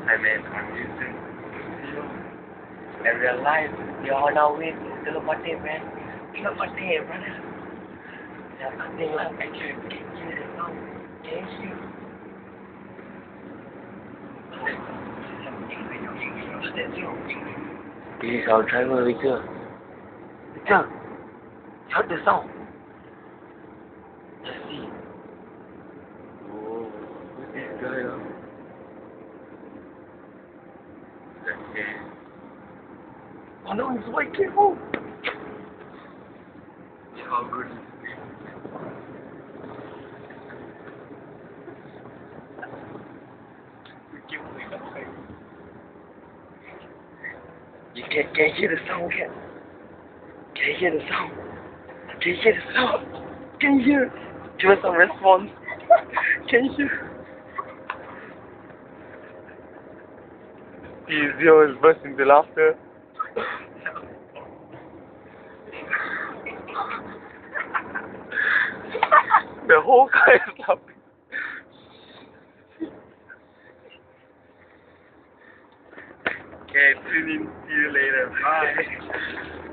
I mean, on YouTube. And real life, you're on our way to Teluk Batik, man. Teluk Batik, brother. There's nothing like actually can hear the sound. Can you? This is our driver, Victor. Victor, you heard the sound? Let's see. Oh, who's this guy, huh? Okay. Oh no, it's WAikeong! How good is this? You can hear the sound, can you hear the sound? Can you hear the sound? Can you hear? Give us some response. Can you hear? His ear is bursting into laughter. The whole car is laughing. Okay, tune in. See you later. Bye.